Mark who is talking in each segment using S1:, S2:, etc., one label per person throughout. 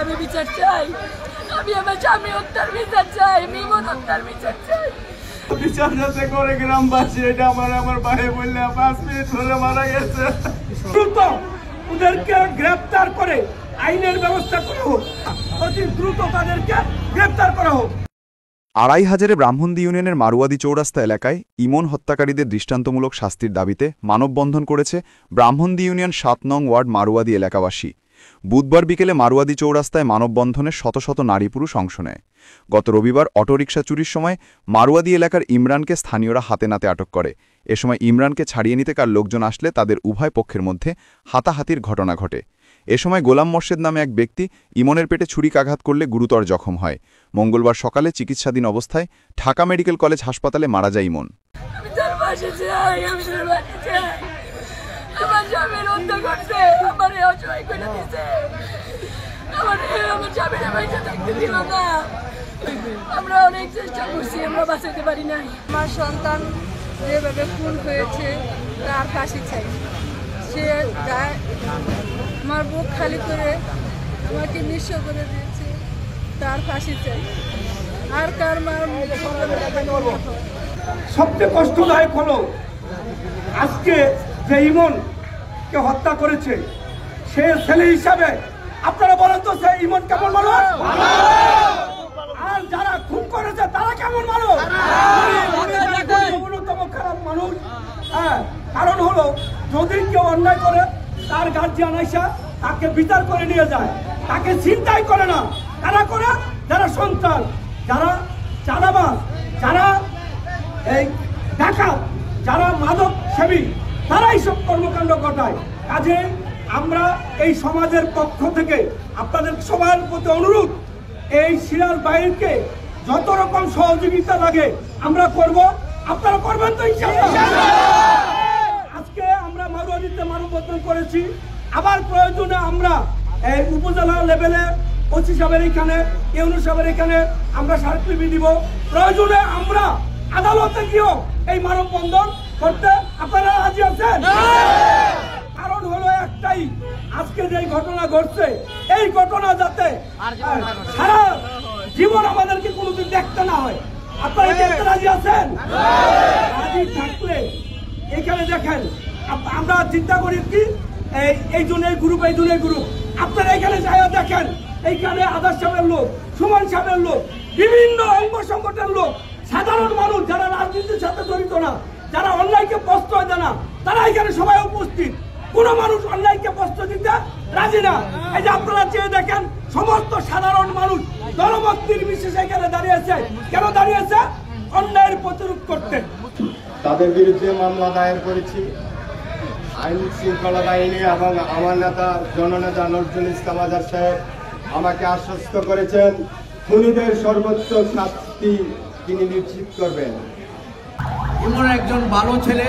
S1: আমি বিচার চাই, আমি আমার স্বামী হত্যার বিচার চাই, ইমন হত্যার বিচার চাই।
S2: বিচার যাতে করে গ্রামবাসী, এটা আমার ভাই বললে 5 মিনিট ধরে মারা গেছে। দ্রুত ওদেরকে গ্রেফতার করে আইনের ব্যবস্থা করা হোক, অতি দ্রুত তাদেরকে গ্রেফতার করা হোক।
S3: আড়াই হাজারে ব্রাহ্মণদী ইউনিয়নের মারুয়াদি চৌরাস্তা এলাকায় ইমন হত্যাকারীদের দৃষ্টান্তমূলক শাস্তির দাবিতে মানববন্ধন করেছে ব্রাহ্মণদী ইউনিয়ন ৭ নং ওয়ার্ড মারুয়াদি এলাকাবাসী। বুধবার বিকেলে মারুয়াদি চৌরাস্তায় মানববন্ধনে শত শত নারী পুরুষ অংশ নেয়। গত রবিবার অটোরিকশা চুরির সময় মারুয়াদি এলাকার ইমরানকে স্থানীয়রা হাতে নাতে আটক করে। এ সময় ইমরানকে ছাড়িয়ে নিতে কার লোকজন আসলে তাদের উভয় পক্ষের মধ্যে হাতাহাতির ঘটনা ঘটে। এ সময় গোলাম মোর্শেদ নামে এক ব্যক্তি ইমনের পেটে ছুরিকাঘাত করলে গুরুতর জখম হয়। মঙ্গলবার সকালে চিকিৎসাধীন অবস্থায় ঢাকা মেডিকেল কলেজ হাসপাতালে মারা যায় ইমন।
S1: আমরা অনেক চেষ্টা করছি, আমরা বাঁচাতে পারি নাই। আমার সন্তান যেভাবে খুন হয়েছে তার ফাঁসি চাই। সে আমার বুক খালি করে আমাকে নিঃস্ব করে দিয়েছে, তার ফাঁসি চাই। আর কার মার
S2: সবচেয়ে কষ্টদায়ক হলো আজকে যে ইমনকে হত্যা করেছে সে ছেলে হিসাবে আপনারা বলেন তো সে ইমন কেমন মানুষ, আর যারা খুন করেছে তারা কেমন মানুষ, অন্যতম খারাপ মানুষ। হ্যাঁ, কারণ হলো যদি কেউ অন্যায় করে তার গার্জিয়ান আইসা তাকে বিচার করে নিয়ে যায়, তাকে চিন্তাই করে না। তারা করে যারা সন্তান, যারা চাঁদাবাজ, যারা এই ডাকাত, যারা মাদক সেবী, তারা এইসব কর্মকাণ্ড ঘটায়। কাজে আমরা এই সমাজের পক্ষ থেকে আপনাদের সবার প্রতি অনুরোধ, এই সিরাজ বাহিনীকে যত রকম সহযোগিতা লাগে আমরা করব, আপনারা করবেন তো ইনশাআল্লাহ। আজকে আমরা মারুয়াদিতে মানববন্ধন করেছি, আবার প্রয়োজনে আমরা এই উপজেলা লেভেলে ওসি সাহেবের এখানে, ইউনূস সাহেবের এখানে আমরা স্মারকলিপি দিব। প্রয়োজনে আমরা আদালতে গিয়েও এই মানববন্ধন করতে আপনারা রাজি আছেন? কারণ হলো একটাই, আজকে যে ঘটনা ঘটছে এই ঘটনা যাতে সারা জীবন আমাদেরকে কোনোদিন দেখতে না হয়। আপনারা দেখতে রাজি আছেন? রাজি থাকলে এখানে দেখেন, আমরা চিন্তা করি কি এই জনের গ্রুপ, এই জনের গ্রুপ। আপনারা এখানে যাই দেখেন, এইখানে আদার সাহেবের লোক, সুমন সাহেবের লোক, বিভিন্ন অঙ্গ সংগঠনের লোক, সাধারণ মানুষ যারা রাজনীতির সাথে জড়িত না, যারা অন্যায়কে প্রশ্রয় দেয় না, তারা এখানে সবাই উপস্থিত। কোন মানুষ অন্যায়কে প্রশ্রয় দিতে রাজি না। এই যে আপনারা চেয়ে দেখেন, সমস্ত সাধারণ মানুষ দলমত নির্বিশেষে এখানে দাঁড়িয়েছে। কেন দাঁড়িয়েছে? অন্যায়ের প্রতিরোধ করতে।
S4: তাদের বিরুদ্ধে মামলা দায়ের করেছি। আইন শৃঙ্খলা বাহিনী এবং আমার নেতা জননেতা নজরুল ইসলাম আজাদ সাহেব আমাকে আশ্বস্ত করেছেন খুনিদের সর্বোচ্চ শাস্তি তিনি নিশ্চিত করবেন।
S5: ইমন একজন ভালো ছেলে,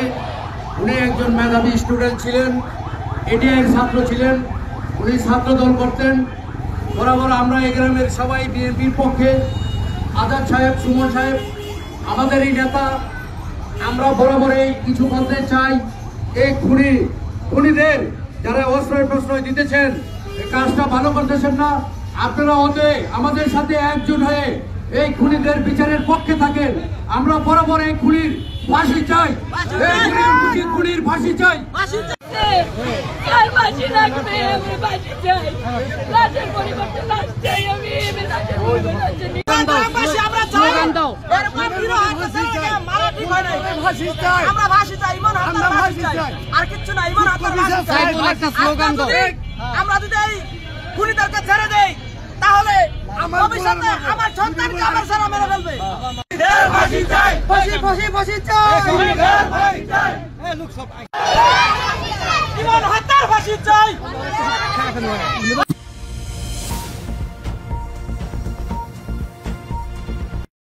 S5: উনি একজন মেধাবী স্টুডেন্ট ছিলেন, এডিআইয়ের ছাত্র ছিলেন, উনি ছাত্র দল করতেন। বরাবর আমরা এই গ্রামের সবাই বিএনপির পক্ষে। আজাদ সাহেব, সুমন সাহেব আমাদের এই নেতা। আমরা বরাবর এই কিছু বলতে চাই, এই খুনিদের যারা আশ্রয় প্রশ্রয় দিতেছেন, এই কাজটা ভালো করতেছেন না। আপনারা আমাদের সাথে একজোট হয়ে এই খুনিদের বিচারের পক্ষে থাকেন। আমরা বরাবর এই খুনির ফাঁসি চাই, খুনির ফাঁসি চাই।
S6: আমরা যদি এই খুনিদেরকে ছেড়ে দেই তাহলে ভবিষ্যতে আমার সন্তানকে আমার সারা মেরে ফেলবে। ফাঁসি চাই, ফাঁসি ফাঁসি ফাঁসি চাই, ইমন হত্যার ফাঁসি চাই।